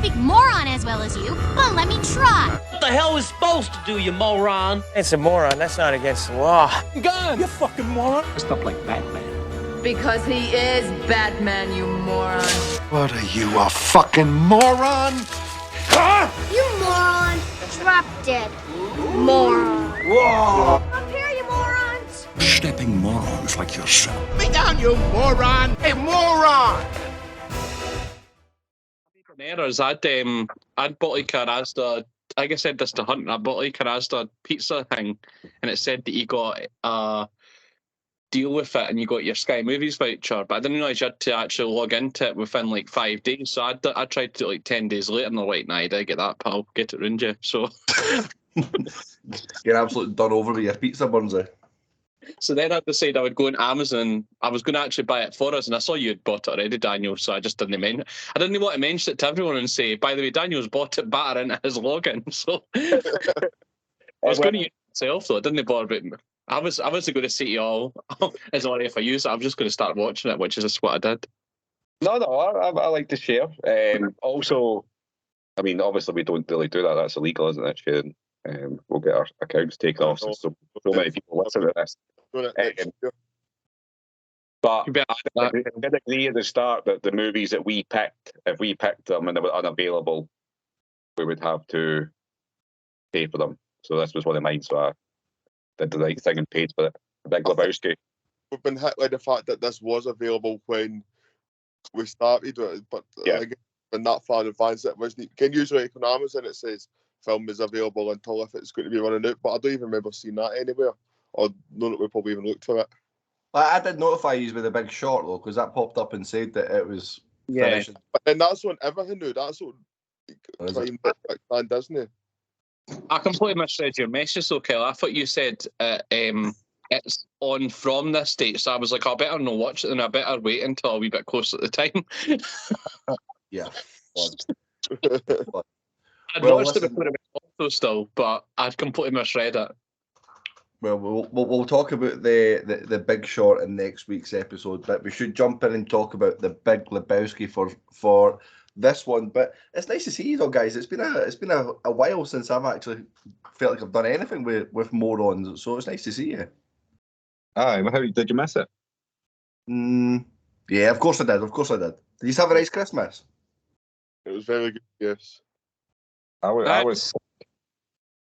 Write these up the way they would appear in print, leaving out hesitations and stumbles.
speak moron as well as you, but let me try. What the hell is supposed to do, you moron? It's a moron. That's not against the law. Gun! You fucking moron! Stuff like Batman. Because he is Batman, you moron. What are you, a fucking moron? Huh? You moron. Drop dead. Moron. Whoa! Up here, you morons. Stepping morons like yourself. Me down, you moron! Hey, moron! Errors. I'd bought like a Asda. I guess I said this to Hunt. I bought like a Asda pizza thing, and it said that you got deal with it and you got your Sky Movies voucher, but I didn't realise you had to actually log into it within like 5 days. So I tried to do it like 10 days later, and they're like, "Nah, you did get that, pal. Get it round you." So you're absolutely done over with your pizza, Burnsy. So then I decided I would go on Amazon. I was going to actually buy it for us, and I saw you had bought it already, Daniel. So I just didn't mention. I didn't want to mention it to everyone and say, "By the way, Daniel's bought it better into his login." So I was going to use it myself, though. I didn't bother. But I was going to say to you all, "It's alright if I use it." I'm just going to start watching it, which is just what I did. No, I like to share. Also, I mean, obviously we don't really do that. That's illegal, isn't it? Sharing. We'll get our accounts taken off since so many people listen to this. But I did agree at the start that the movies that we picked, if we picked them and they were unavailable, we would have to pay for them. So this was one of mine, so I did the right thing and paid for it. Big Lebowski. We've been hit by the fact that this was available when we started, but in that far advanced it wasn't. You can usually on Amazon it says film is available until if it's going to be running out, but I don't even remember seeing that anywhere, or know that we probably even looked for it. I did notify you with a Big Short though, because that popped up and said that it was finishing. But then that's on everything now. That's on Time Disney. I completely misread your message, though, Kel. I thought you said it's on from this date, so I was like, I better not watch it, and I better wait until a wee bit closer to the time. Yeah. I'd watched it before it went off, though, still, but I'd completely misread it. Well, we'll talk about the Big Short in next week's episode, but we should jump in and talk about the Big Lebowski for this one. But it's nice to see you, though, guys. It's been a while since I've actually felt like I've done anything with Morons, so it's nice to see you. Aye, how did you miss it? Yeah, of course I did. Did you have a nice Christmas? It was very good. Yes. I was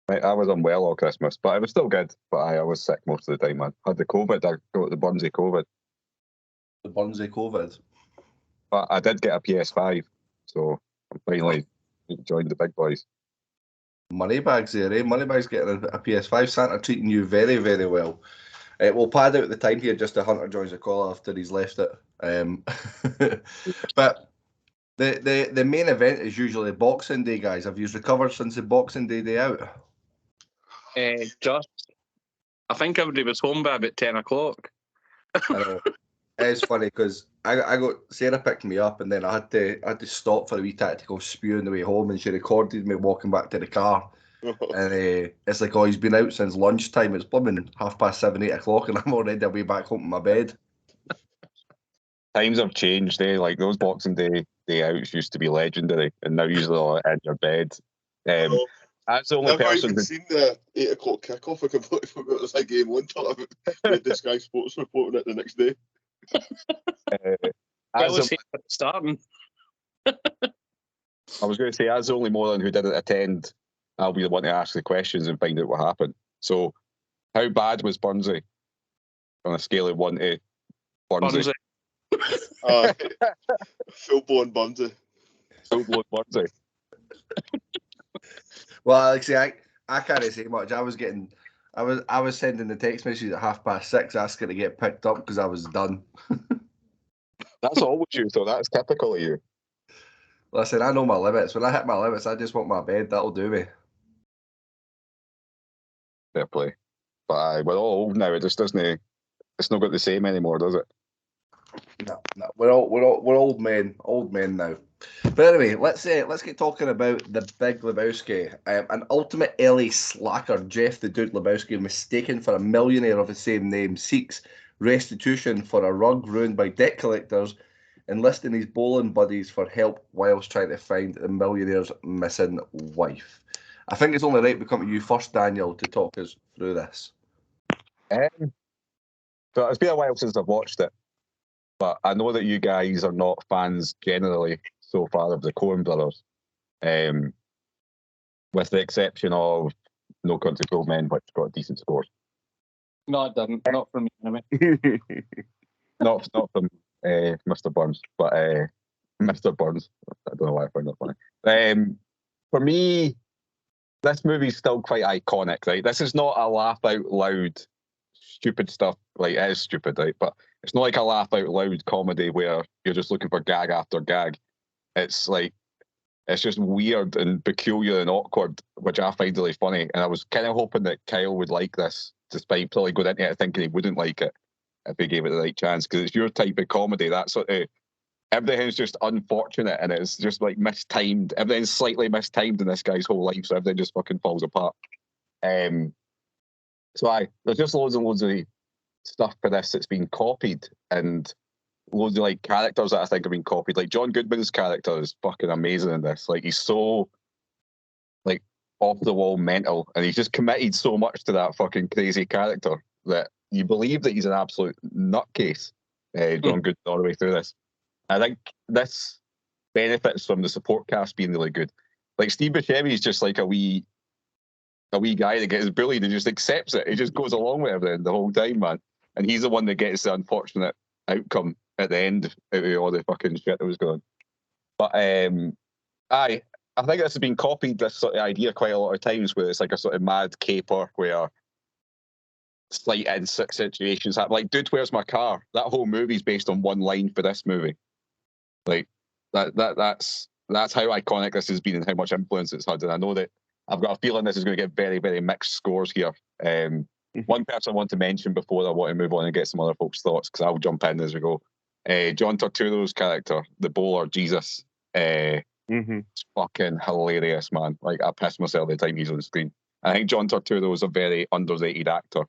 unwell all Christmas, but it was still good. But I was sick most of the time, man. I had the COVID. I got the Burnsy COVID. The Burnsy COVID. But I did get a PS5, so I'm finally joined the big boys. Moneybags there, eh? Moneybags getting a PS5. Santa treating you very, very well. We'll pad out the time here just to Hunter joins the call after he's left it. But the main event is usually Boxing Day, guys. Have you recovered since the Boxing Day out? I think everybody was home by about 10 o'clock. I know. It's funny because I got Sarah picked me up and then I had to stop for a wee tactical spew on the way home, and she recorded me walking back to the car. And it's like, oh, he's been out since lunchtime. It's plumbing 7:30, 8 o'clock, and I'm already away back home to my bed. Times have changed, eh? Like those Boxing Day outs used to be legendary, and now usually in your bed. That's the only I've not person. even seen the 8 o'clock kickoff. I completely forgot it was like game one. Till I read this Sky Sports reporting it the next day. I was starting. I was going to say, as the only moron who didn't attend, I'll be the one to ask the questions and find out what happened. So, how bad was Burnsy on a scale of 1 to Burnsy? Full-blown Burnsy. Full-blown Burnsy. Well, like I say, I can't say much. I was sending the text messages at 6:30 asking to get picked up because I was done. That's always you, though. That's typical of you. Listen, I know my limits. When I hit my limits, I just want my bed. That'll do me. Fair play. But we're all old now. It just doesn't. It's not got the same anymore, does it? No. We're old men. Old men now. But anyway, let's get talking about the Big Lebowski. An ultimate LA slacker, Jeff the Dude Lebowski, mistaken for a millionaire of the same name, seeks restitution for a rug ruined by debt collectors enlisting his bowling buddies for help whilst trying to find the millionaire's missing wife. I think it's only right we come to you first, Daniel, to talk us through this. So it's been a while since I've watched it, but I know that you guys are not fans generally so far of the Coen brothers, with the exception of No Country for Old Men, which got a decent score. No, it didn't. Not from me, anyway. not from Mr. Burns, but Mr. Burns. I don't know why I found that funny. For me, this movie's still quite iconic, right? This is not a laugh out loud stupid stuff. Like, it is stupid, right? But it's not like a laugh out loud comedy where you're just looking for gag after gag. It's like, it's just weird and peculiar and awkward, which I find really funny. And I was kind of hoping that Kyle would like this, despite probably going into it thinking he wouldn't like it if he gave it the right chance, because it's your type of comedy. That sort of, everything's just unfortunate and it's just like mistimed. Everything's slightly mistimed in this guy's whole life, so everything just fucking falls apart. So there's just loads and loads of stuff for this that's been copied, and loads of like characters that I think have been copied. Like John Goodman's character is fucking amazing in this. Like, he's so like off the wall mental, and he's just committed so much to that fucking crazy character that you believe that he's an absolute nutcase. John Goodman all the way through this. I think this benefits from the support cast being really good. Like, Steve Buscemi is just like a wee guy that gets bullied and just accepts it. He just goes along with everything the whole time, man. And he's the one that gets the unfortunate outcome at the end out of all the fucking shit that was going on. But I think this has been copied, this sort of idea, quite a lot of times, where it's like a sort of mad caper where slight insect situations happen. Like, Dude, Where's My Car? That whole movie's based on one line for this movie. Like, that's how iconic this has been and how much influence it's had. And I know that I've got a feeling this is going to get very, very mixed scores here. One person I want to mention before I want to move on and get some other folks' thoughts, because I'll jump in as we go. John Turturro's character, the bowler, Jesus, it's fucking hilarious, man. Like, I piss myself every time he's on the screen. I think John Turturro is a very underrated actor.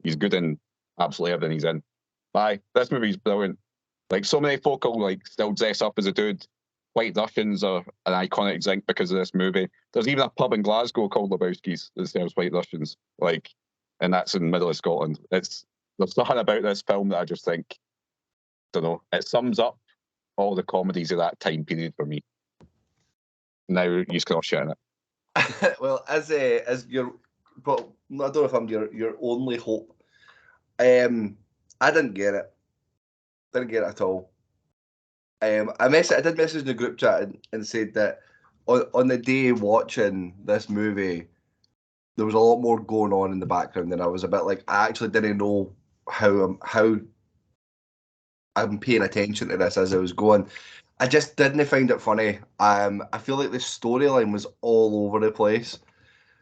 He's good in absolutely everything he's in. This movie's brilliant. Like, so many folk will like still dress up as a dude. White Russians are an iconic zinc because of this movie. There's even a pub in Glasgow called Lebowski's that serves White Russians. Like, and that's in the middle of Scotland. There's nothing about this film that I just think, I don't know, it sums up all the comedies of that time period for me. Now you can all share in it. Well, as your, but I don't know if I'm your only hope. I didn't get it. Didn't get it at all. I did message in the group chat and said that on the day watching this movie, there was a lot more going on in the background, and I was a bit like, I actually didn't know how I'm paying attention to this as I was going. I just didn't find it funny. I feel like the storyline was all over the place.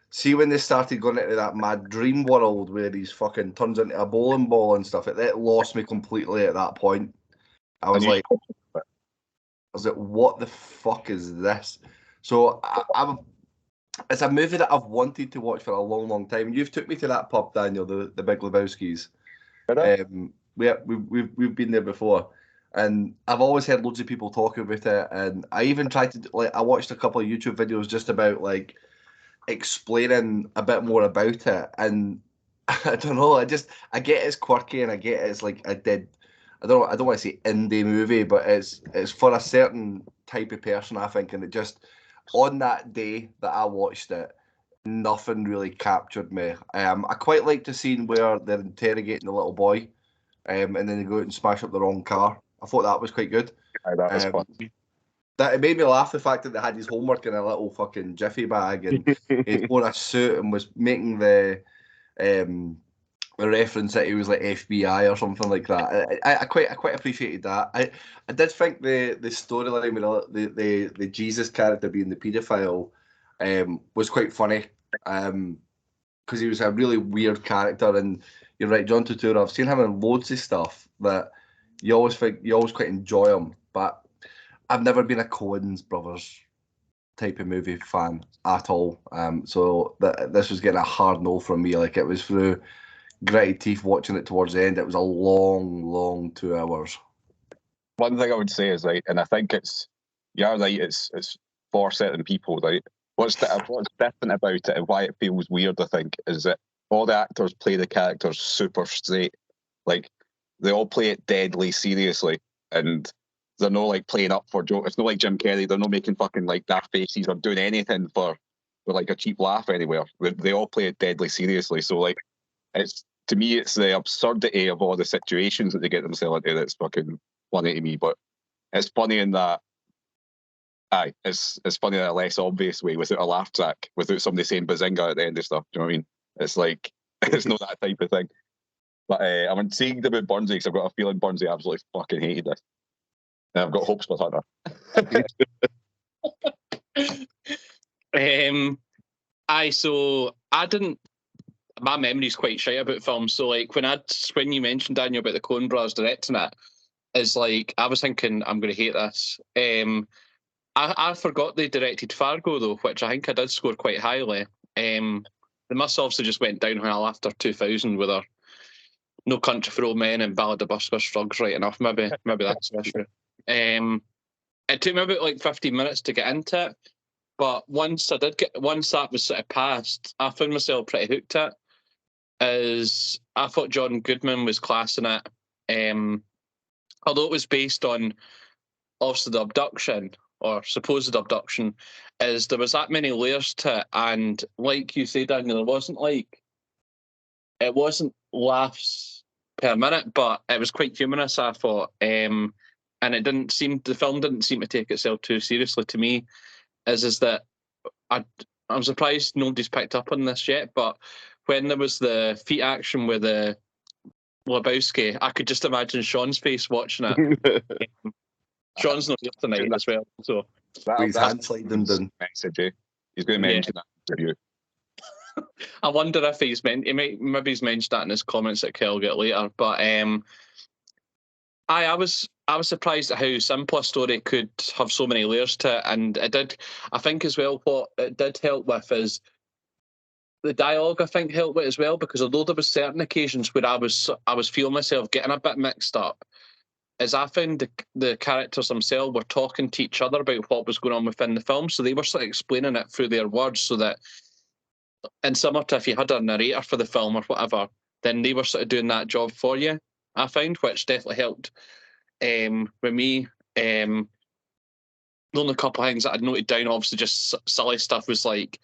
See, when they started going into that mad dream world where he's fucking turns into a bowling ball and stuff, it lost me completely at that point. I was like, what the fuck is this? So it's a movie that I've wanted to watch for a long, long time. You've took me to that pub, Daniel, the Big Lebowski's. We've been there before, and I've always heard loads of people talk about it. And I even tried to I watched a couple of YouTube videos just about like explaining a bit more about it. And I don't know, I get it's quirky, and I get it's like I don't want to say indie movie, but it's for a certain type of person, I think. And it just, on that day that I watched it, nothing really captured me. I quite liked the scene where they're interrogating the little boy, and then they go out and smash up the wrong car. I thought that was quite good. That was fun. That it made me laugh, the fact that they had his homework in a little fucking jiffy bag, and he wore a suit and was making the reference that he was like FBI or something like that. I quite appreciated that. I did think the storyline with the Jesus character being the paedophile was quite funny, because he was a really weird character. And you're right, John Turturro, I've seen him in loads of stuff that you always quite enjoy him, but I've never been a Coen's brothers type of movie fan at all. So this was getting a hard no from me. Like, it was through gritted teeth watching it towards the end. It was a long 2 hours. One thing I would say is, right, and I think you're right, it's for certain people, right? What's different about it and why it feels weird, I think, is that all the actors play the characters super straight. Like, they all play it deadly seriously, and they're not like playing up for jokes. It's not like Jim Carrey. They're not making fucking like daft faces or doing anything for like a cheap laugh anywhere. They all play it deadly seriously. So like, to me, it's the absurdity of all the situations that they get themselves into that's fucking funny to me. But it's funny in that. Aye, it's funny in a less obvious way, without a laugh track, without somebody saying bazinga at the end of stuff. Do you know what I mean? It's like it's not that type of thing. But I'm intrigued about Burnsy because I've got a feeling Burnsy absolutely fucking hated this. And I've got hopes for Hunter. So I didn't. My memory's quite shite about films. So like when you mentioned, Daniel, about the Coen Brothers directing it, is like I was thinking I'm going to hate this. I forgot they directed Fargo though, which I think I did score quite highly. They must obviously just went downhill after 2000 with their No Country for Old Men and Ballad of Buster Scruggs right enough. Maybe that's the issue. It took me about like 15 minutes to get into it, but once that was sort of passed, I found myself pretty hooked at it. As I thought John Goodman was class in it. Although it was based on obviously the abduction or supposed abduction, is there was that many layers to it, and like you say, Daniel, it wasn't laughs per minute, but it was quite humorous, I thought. And the film didn't seem to take itself too seriously to me. Is that I'm surprised nobody's picked up on this yet, but when there was the feet action with the Lebowski, I could just imagine Sean's face watching it. Sean's not here tonight as well, so He's hand sliding down. Message, He's going to mention that in the review. I wonder if maybe he's mentioned that in his comments that I'll get later. But I was surprised at how simple a story could have so many layers to it, and it did. I think as well what it did help with is the dialogue. I think helped with it as well, because although there was certain occasions where I was feeling myself getting a bit mixed up, as I found the characters themselves were talking to each other about what was going on within the film, so they were sort of explaining it through their words, so that, and similar to if you had a narrator for the film or whatever, then they were sort of doing that job for you, I found, which definitely helped with me. The only couple of things that I'd noted down, obviously just silly stuff, was like,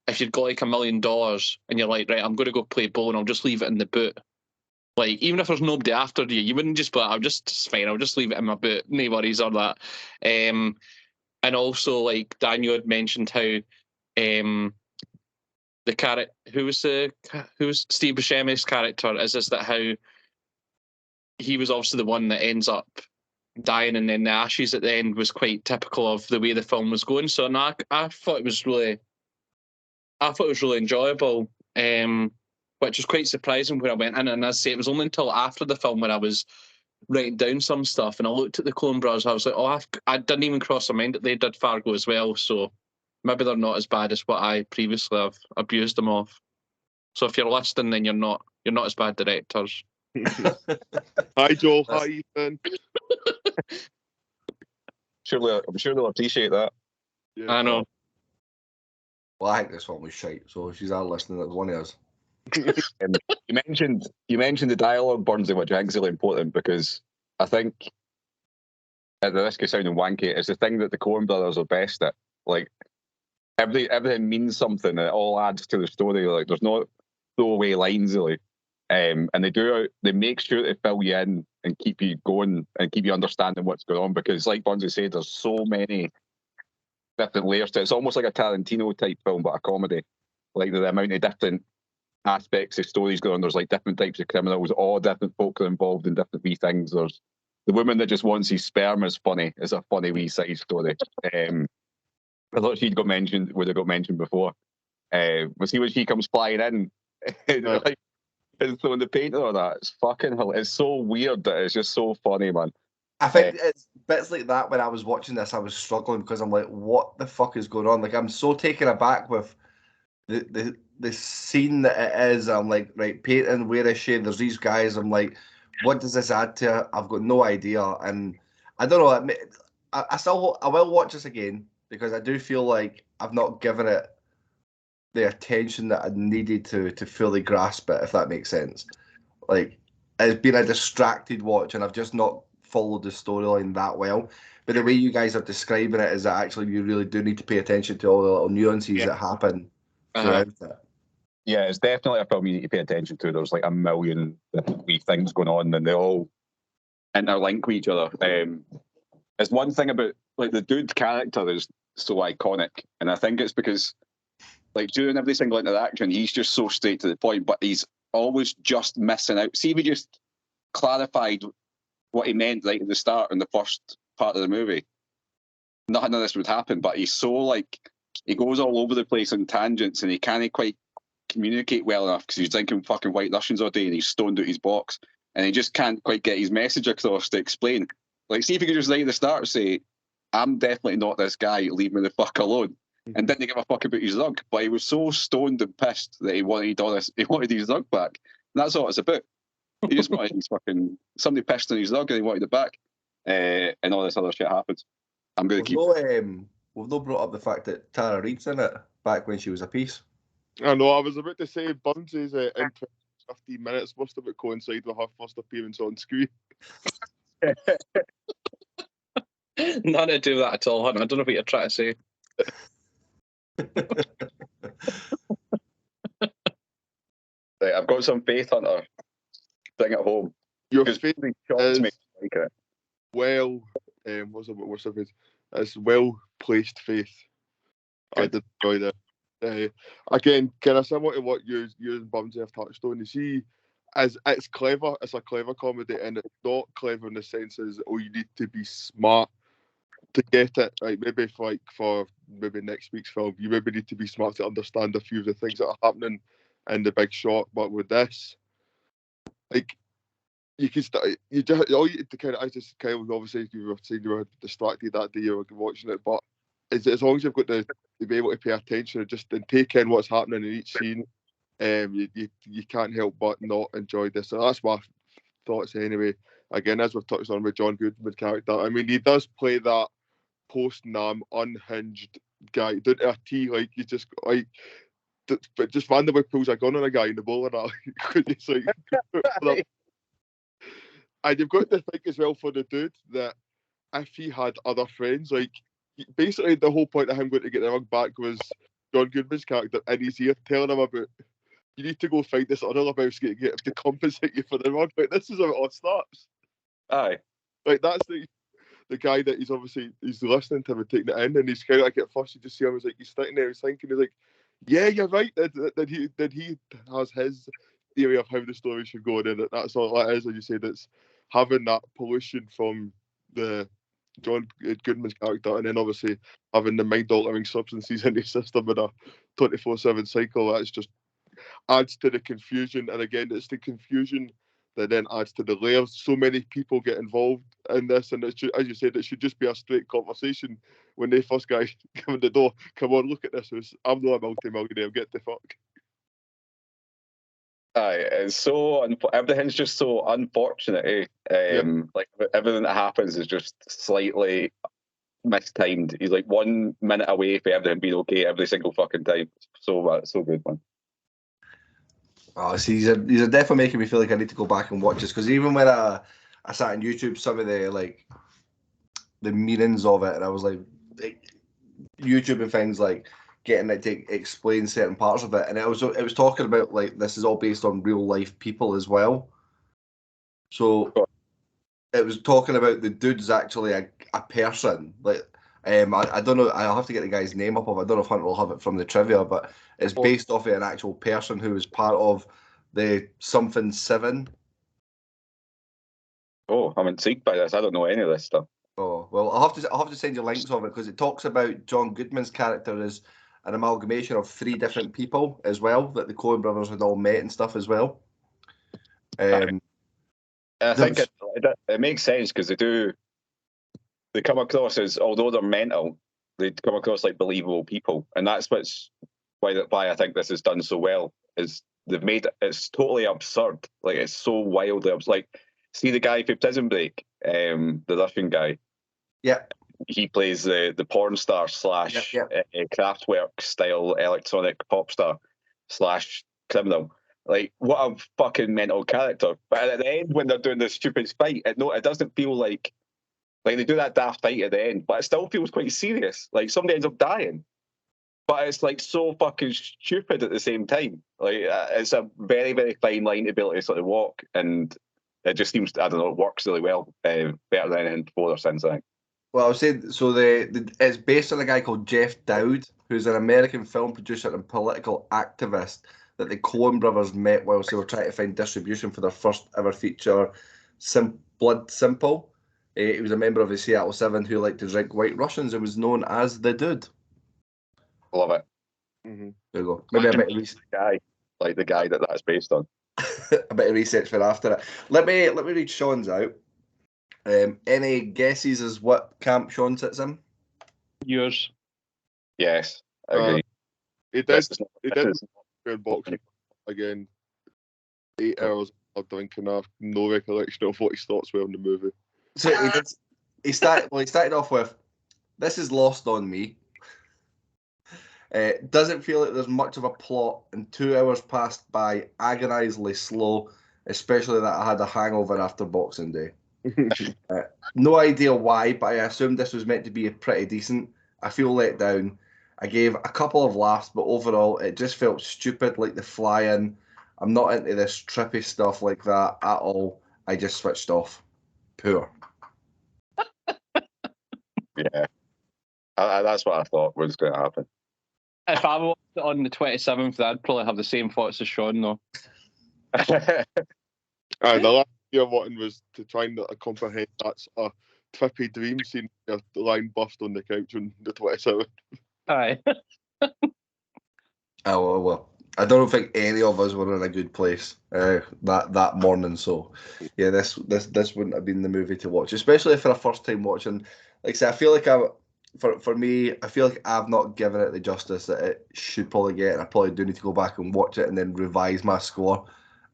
if you'd got like $1 million and you're like, right, I'm going to go play bowling, I'll just leave it in the boot. Like, even if there's nobody after you, you wouldn't just be like, it's fine, I'll just leave it in my boot, no worries or that. And also, like Daniel had mentioned how the character, who was Steve Buscemi's character, is that how he was obviously the one that ends up dying, and then the ashes at the end was quite typical of the way the film was going. So I thought it was really enjoyable. Which was quite surprising when I went in. And as I say, it was only until after the film when I was writing down some stuff and I looked at the Coen Brothers, I was like, I didn't even cross my mind that they did Fargo as well. So maybe they're not as bad as what I previously have abused them of. So if you're listening, then you're not as bad directors. Hi, Joel. Hi, Ethan. I'm sure they'll appreciate that. Yeah. I know. Well, I think this one was shite, so if she's are listening, it's one of us. You mentioned the dialogue, Burnsy, which I think is really important, because I think, at the risk of sounding wanky, it's the thing that the Coen Brothers are best at. Like, everything means something, and it all adds to the story. Like, there's no throwaway lines, really. And they make sure to fill you in and keep you going and keep you understanding what's going on, because, like Burnsy said, there's so many different layers to it. It's almost like a Tarantino type film, but a comedy. Like, the amount of different aspects of stories going on. There's like different types of criminals, all different folk are involved in different wee things. There's the woman that just wants his sperm is funny. It's a funny wee side story. I thought would have got mentioned before. We'll see when she comes flying in like, and throwing the paint on that. It's fucking hell. It's so weird that it's just so funny, man. I think it's bits like that when I was watching this, I was struggling because I'm like, what the fuck is going on? Like, I'm so taken aback with the scene that it is. I'm like, right, Peyton, where is she? There's these guys. I'm like, what does this add to her? I've got no idea. And I don't know. I will watch this again because I do feel like I've not given it the attention that I needed to fully grasp it, if that makes sense. Like, it's been a distracted watch, and I've just not followed the storyline that well. But the way you guys are describing it is that actually you really do need to pay attention to all the little nuances that happen throughout it. Yeah, it's definitely a film you need to pay attention to. There's like a million wee things going on, and they all interlink with each other. There's one thing about like the dude character is so iconic, and I think it's because like during every single interaction, he's just so straight to the point, but he's always just missing out. See if he just clarified what he meant right at the start in the first part of the movie, nothing of this would happen. But he's so like he goes all over the place on tangents, and he can't quite communicate well enough because he's drinking fucking White Russians all day and he's stoned out his box, and he just can't quite get his message across to explain. Like, see if he could just right at the start say, "I'm definitely not this guy. Leave me the fuck alone." And didn't give a fuck about his rug, but he was so stoned and pissed that he wanted all this. He wanted his rug back. And that's all it's about. He just wanted his fucking somebody pissed on his rug and he wanted it back, and all this other shit happens. I'm going to keep. We've not brought up the fact that Tara Reid's in it back when she was a piece. I know. I was about to say Burns' intro 15 minutes must have coincided with her first appearance on screen. Nothing to do with that at all, Hunter. I don't know what you're trying to say. Right, I've got some faith, Hunter. Bring it home. Your faith is me like it. Well, what's the phrase? It's well placed faith. Good. I did enjoy that. Again, kind of similar to what you and Bumsy have touched on. You see, as it's clever, it's a clever comedy, and it's not clever in the sense as you need to be smart to get it. Like maybe for maybe next week's film, you maybe need to be smart to understand a few of the things that are happening in The Big Short. But with this, like, you can you just all you to kind of, I just kind of obviously you were saying you were distracted that day you were watching it, but as long as you've got to be able to pay attention and take in what's happening in each scene, you can't help but not enjoy this. So that's my thoughts anyway. Again, as we've touched on with John Goodman's character, I mean, he does play that post-Nam unhinged guy down to a T. Like, you just like, but just randomly pulls a gun on a guy in the bowling alley. Like, and you've got to think as well for the dude that if he had other friends, like basically the whole point of him going to get the rug back was John Goodman's character in his ear telling him about, you need to go find this other Lebowski to get him to compensate you for the rug. Like, this is how it all starts. Aye. Like, that's the guy that he's listening to him and taking it in, and he's kind of like, at first you just see him, he's sitting there, he's thinking, he's like, yeah, you're right, that he has his theory of how the story should go, and that's all that is, as you said, it's having that pollution from the John Goodman's character, and then obviously having the mind-altering substances in his system in a 24/7 cycle. That's just adds to the confusion, and again, it's the confusion that then adds to the layers. So many people get involved in this, and it's just, as you said, it should just be a straight conversation when they first guy come in the door. Come on, look at this. I'm not a multi-millionaire. Get the fuck. Aye, it's so everything's just so unfortunate. Like everything that happens is just slightly mistimed. He's like 1 minute away from everything being okay every single fucking time. So good, man. Oh, see, these are definitely making me feel like I need to go back and watch this, because even when I sat on YouTube, some of the meanings of it, and I was like YouTube and things like getting it to explain certain parts of it, and it was talking about like this is all based on real life people as well. So it was talking about the dude's actually a person. Like I don't know. I'll have to get the guy's name up. I don't know if Hunter will have it from the trivia, but it's based off of an actual person who was part of the something 7. Oh, I'm intrigued by this. I don't know any of this stuff. Oh well, I'll have to send you links of it, because it talks about John Goodman's character as an amalgamation of 3 different people as well, that the Coen brothers had all met and stuff as well. I think it makes sense, because they come across as, although they're mental, they come across like believable people, and that's why I think this is done so well. Is they've made it's totally absurd, like it's so wildly absurd. Like See the guy from Prison Break, the Russian guy. Yeah. He plays the porn star slash Kraftwerk style electronic pop star slash criminal. Like, what a fucking mental character. But at the end, when they're doing this stupid fight, it doesn't feel like they do that daft fight at the end, but it still feels quite serious. Like, somebody ends up dying. But it's like so fucking stupid at the same time. Like, it's a very, very fine line to be able to sort of walk, and it just seems, I don't know, it works really well, better than anything before or since, I think. Well, I was saying, so it's based on a guy called Jeff Dowd, who's an American film producer and political activist that the Coen brothers met whilst they were trying to find distribution for their first ever feature, Blood Simple. He was a member of the Seattle Seven who liked to drink White Russians and was known as the Dude. Love it. Mm-hmm. There you go. Maybe a bit of the guy that's based on. a bit of research for after it. Let me read Sean's out. Any guesses as what camp Sean sits in? Yours. Yes, I agree. He did boxing again. 8 hours of drinking. I have no recollection of what his thoughts were on the movie. So he started off with, "This is lost on me. Doesn't feel like there's much of a plot, and 2 hours passed by agonisingly slow, especially that I had a hangover after Boxing Day. No idea why, but I assumed this was meant to be pretty decent. I feel let down. I gave a couple of laughs, but overall it just felt stupid, like the fly-in. I'm not into this trippy stuff like that at all. I just switched off. Poor." Yeah. That's what I thought was going to happen. If I watched it on the 27th, I'd probably have the same thoughts as Sean, though. The last thing I wanted was to try and comprehend that's a trippy dream scene. You're lying bust on the couch on the 27th. Aye. Oh, well. I don't think any of us were in a good place that morning. So, yeah, this wouldn't have been the movie to watch, especially for a first time watching. Like I said, I feel like for me, I feel like I've not given it the justice that it should probably get, and I probably do need to go back and watch it and then revise my score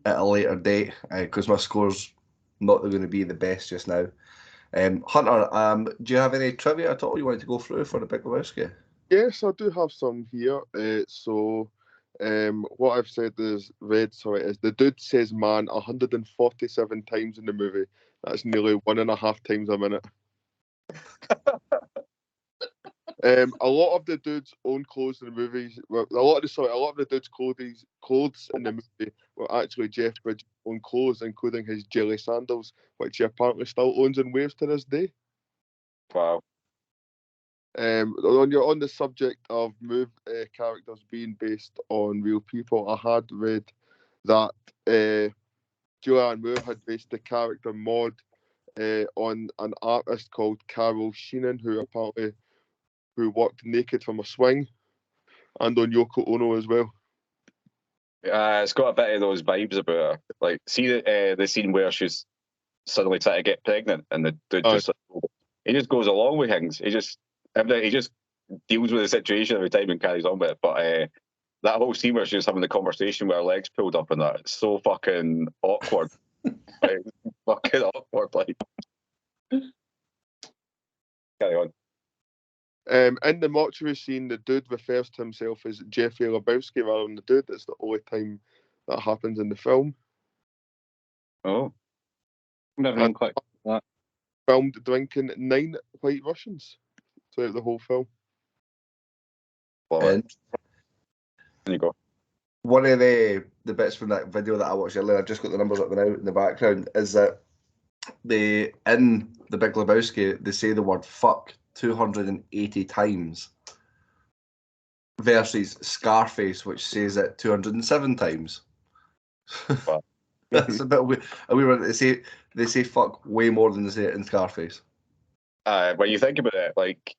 at a later date because my score's not going to be the best just now. Hunter, do you have any trivia at all you wanted to go through for the Big Lebowski? Yes, I do have some here. What I've said is the dude says man 147 times in the movie. That's nearly 1.5 times a minute. A lot of the dudes' own clothes in the movies. Well, a lot of the dudes' clothes in the movie were actually Jeff Bridges' own clothes, including his jelly sandals, which he apparently still owns and wears to this day. Wow. On the subject of characters being based on real people, I had read that Julianne Moore had based the character Maud on an artist called Carol Sheenan, who walked naked from a swing, and on Yoko Ono as well. It's got a bit of those vibes about her. Like, see the scene where she's suddenly trying to get pregnant, and the dude he just goes along with things. He just deals with the situation every time and carries on with it. But that whole scene where she's having the conversation with her legs pulled up and that, it's so fucking awkward. Fucking awkward, like. Carry on. In the mortuary scene, the dude refers to himself as Jeffrey Lebowski rather than the dude. It's the only time that happens in the film. Oh. Never even quite that. Filmed drinking 9 White Russians throughout the whole film. And there you go. One of the bits from that video that I watched earlier, I've just got the numbers up now in the background, is that in the Big Lebowski, they say the word fuck 280 times versus Scarface, which says it 207 times. Wow. That's a bit weird. They say fuck way more than they say it in Scarface. When you think about it, like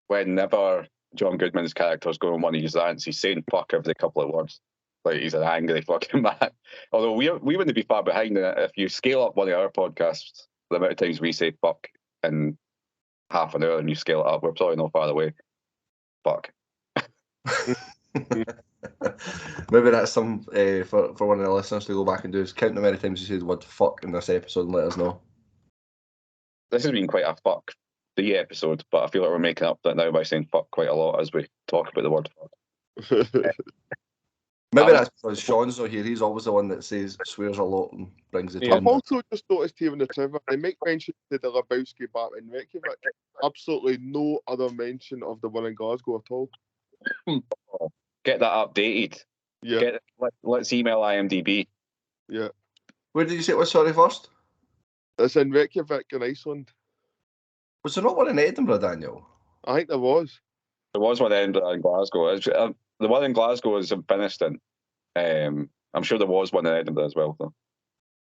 whenever John Goodman's character's going on one of his rants, he's saying fuck every couple of words. Like he's an angry fucking man. Although we wouldn't be far behind in it. If you scale up one of our podcasts, the amount of times we say fuck in half an hour and you scale it up, we're probably not far away. Fuck. Maybe that's some for one of the listeners to go back and do is count how many times you said the word fuck in this episode and let us know. This has been quite a fuck the episode, but I feel like we're making up that now by saying fuck quite a lot as we talk about the word fuck. Maybe that's because Sean's not here. He's always the one that swears a lot and brings the tone. I've also just noticed here in the trivia, they make mention to the Lebowski bar in Reykjavik. Absolutely no other mention of the one in Glasgow at all. Get that updated. Yeah. Let's email IMDb. Yeah. Where did you say it was, sorry, first? It's in Reykjavik in Iceland. Was there not one in Edinburgh, Daniel? I think there was. There was one in Edinburgh and Glasgow. The one in Glasgow is in Finiston. I'm sure there was one in Edinburgh as well, though.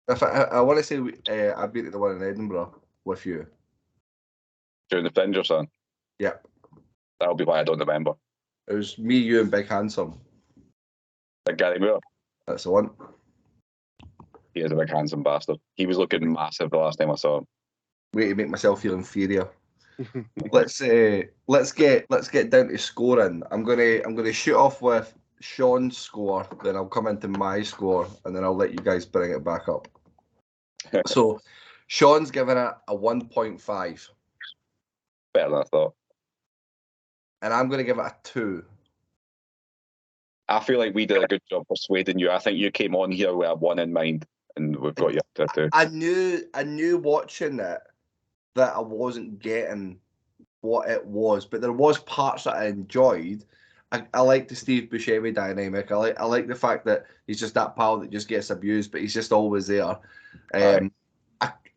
If I want to say I've been to the one in Edinburgh with you. During the Fringe or something? Yep. That'll be why I don't remember. It was me, you, and Big Handsome. Big Gary Moore? That's the one. He is a big handsome bastard. He was looking massive the last time I saw him. Way to make myself feel inferior. Let's get down to scoring. I'm gonna shoot off with Sean's score, then I'll come into my score, and then I'll let you guys bring it back up. So, Sean's given it a 1.5. Better than I thought. And I'm gonna give it a 2. I feel like we did a good job persuading you. I think you came on here with a 1 in mind, and we've got you up to a 2. I knew watching it that I wasn't getting what it was, but there was parts that I enjoyed. I like the Steve Buscemi dynamic. I like the fact that he's just that pal that just gets abused, but he's just always there. I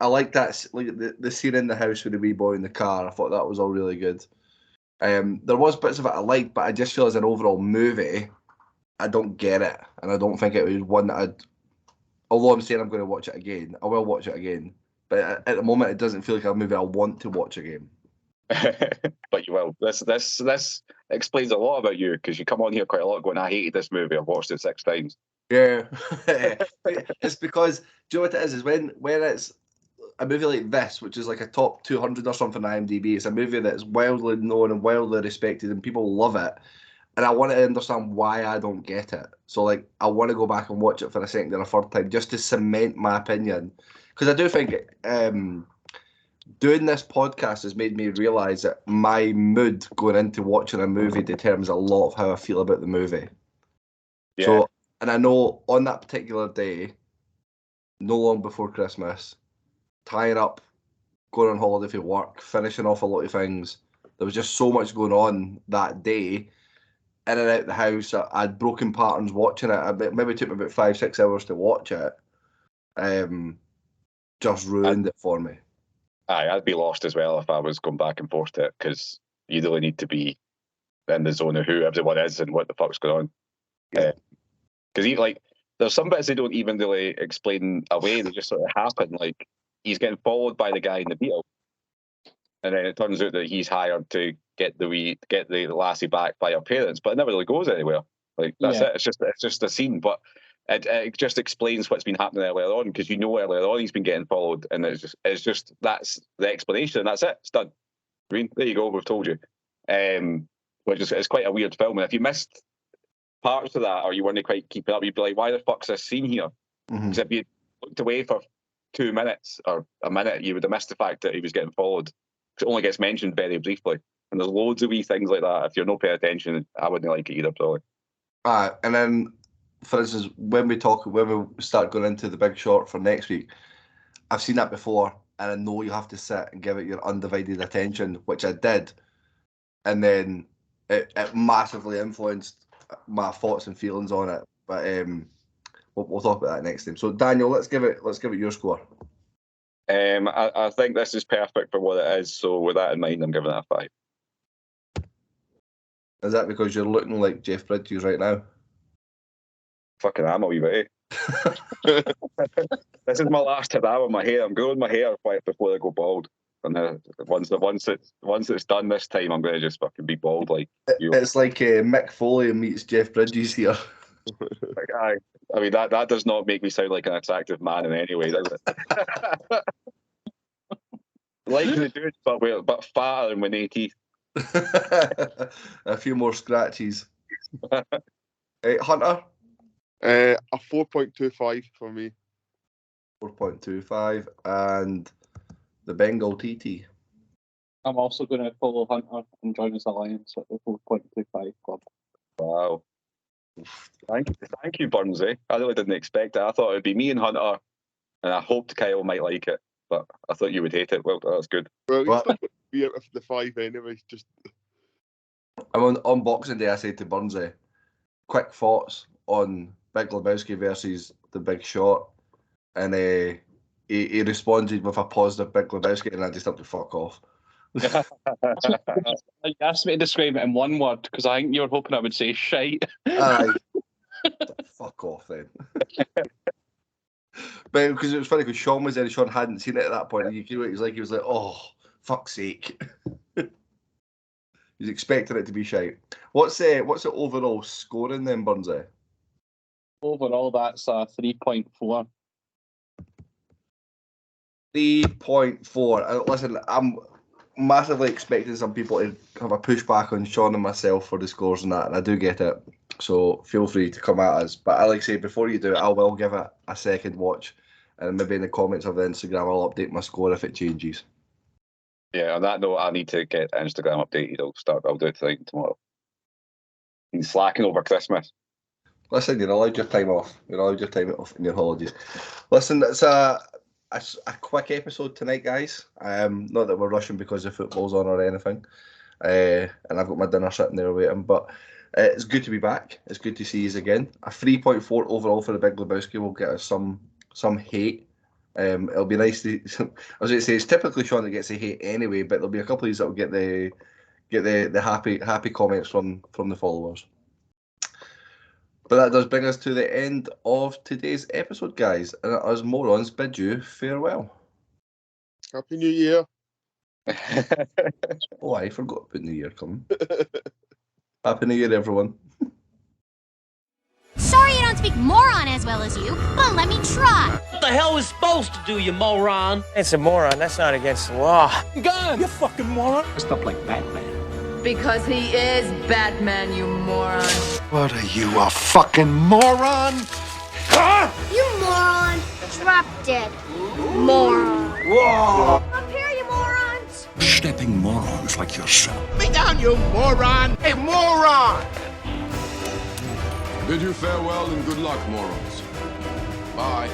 like that, like the scene in the house with the wee boy in the car. I thought that was all really good. There was bits of it I liked, but I just feel as an overall movie, I don't get it, and I don't think it was one that I'd. Although I'm saying I'm going to watch it again, I will watch it again. But at the moment, it doesn't feel like a movie I want to watch again. But you will. This explains a lot about you, because you come on here quite a lot going, I hated this movie, I've watched it 6 times. Yeah. It's because, do you know what it is when it's a movie like this, which is like a top 200 or something on IMDb, it's a movie that's wildly known and wildly respected and people love it. And I want to understand why I don't get it. So, like, I want to go back and watch it for a second and a third time just to cement my opinion. Because I do think doing this podcast has made me realise that my mood going into watching a movie determines a lot of how I feel about the movie. Yeah. So, and I know on that particular day, no long before Christmas, tying up, going on holiday for work, finishing off a lot of things, there was just so much going on that day. In and out the house, I'd broken patterns watching it. It maybe took me about 5-6 hours to watch it. Just ruined it for me. I'd be lost as well if I was going back and forth to it, because you really need to be in the zone of who everyone is and what the fuck's going on. Because even like, there's some bits they don't even really explain away; they just sort of happen. Like, he's getting followed by the guy in the Beetle, and then it turns out that he's hired to get the lassie back by her parents, but it never really goes anywhere. Like, that's it. It's just a scene, but it just explains what's been happening earlier on, because you know earlier on he's been getting followed, and it's just that's the explanation, and that's it. It's done. I mean, there you go. We've told you. Which is it's quite a weird film, and if you missed parts of that or you weren't quite keeping up, you'd be like, "Why the fuck's this scene here?" Because if you looked away for 2 minutes or a minute, you would have missed the fact that he was getting followed. It only gets mentioned very briefly, and there's loads of wee things like that. If you're not paying attention, I wouldn't like it either, probably. And then, for instance, when we start going into the Big Short for next week, I've seen that before, and I know you have to sit and give it your undivided attention, which I did, and then it massively influenced my thoughts and feelings on it. But we'll talk about that next time. So Daniel, let's give it your score. I think this is perfect for what it is. So with that in mind, I'm giving it a 5. Is that because you're looking like Jeff Bridges right now? Fucking am a wee bit. This is my last hurrah with my hair. I'm growing my hair right before I go bald. And then once it's done this time, I'm going to just fucking be bald like you. It's like Mick Foley meets Jeff Bridges here. I mean, that does not make me sound like an attractive man in any way, does it? Like the dude, but fatter and with no teeth. A few more scratches. Hunter? A 4.25 for me. 4.25. And the Bengal TT? I'm also going to follow Hunter and join his alliance at the 4.25 club. Wow. Thank you, Burnsy. I really didn't expect it. I thought it would be me and Hunter, and I hoped Kyle might like it, but I thought you would hate it. Well, that's good. Well, he's still going to be out of the 5 anyway. Just. I'm on Boxing Day, I said to Burnsy, quick thoughts on Big Lebowski versus The Big Short. And he responded with a positive Big Lebowski, and I just had to fuck off. You asked me to describe it in one word because I think you were hoping I would say shite. Aye. Fuck off then. But because it was funny because Sean was there and Sean hadn't seen it at that point, and you could he was like, oh, fuck's sake. He's expecting it to be shite. What's the overall scoring then, Burnsy? Overall, that's a 3.4. 3.4. Listen, I'm massively expecting some people to have a pushback on Sean and myself for the scores and that, and I do get it. So feel free to come at us. But I like to say, before you do it, I will give it a second watch, and maybe in the comments of the Instagram, I'll update my score if it changes. Yeah, on that note, I need to get Instagram updated. I'll do it tonight and tomorrow. Been slacking over Christmas. Listen, you're allowed your time off. You're allowed your time off in your holidays. Listen, it's a quick episode tonight, guys. Not that we're rushing because the football's on or anything. And I've got my dinner sitting there waiting. But it's good to be back. It's good to see you again. A 3.4 overall for the Big Lebowski will get us some hate. It'll be nice to. I was going to say it's typically Sean that gets the hate anyway, but there'll be a couple of these that will get the happy comments from the followers. But that does bring us to the end of today's episode, guys. And us morons bid you farewell. Happy New Year. Oh, I forgot about New Year coming. Happy New Year, everyone. Sorry I don't speak moron as well as you, but let me try. What the hell is supposed to do, you moron? It's a moron. That's not against the law. Gun, you fucking moron. Dressed up like Batman. Because he is Batman, you moron. What are you, a fucking moron? You moron. Drop dead. Moron. Whoa! Up here, you morons. Stepping morons like yourself. Me down, you moron. Hey, moron. Bid you farewell and good luck, morons. Bye.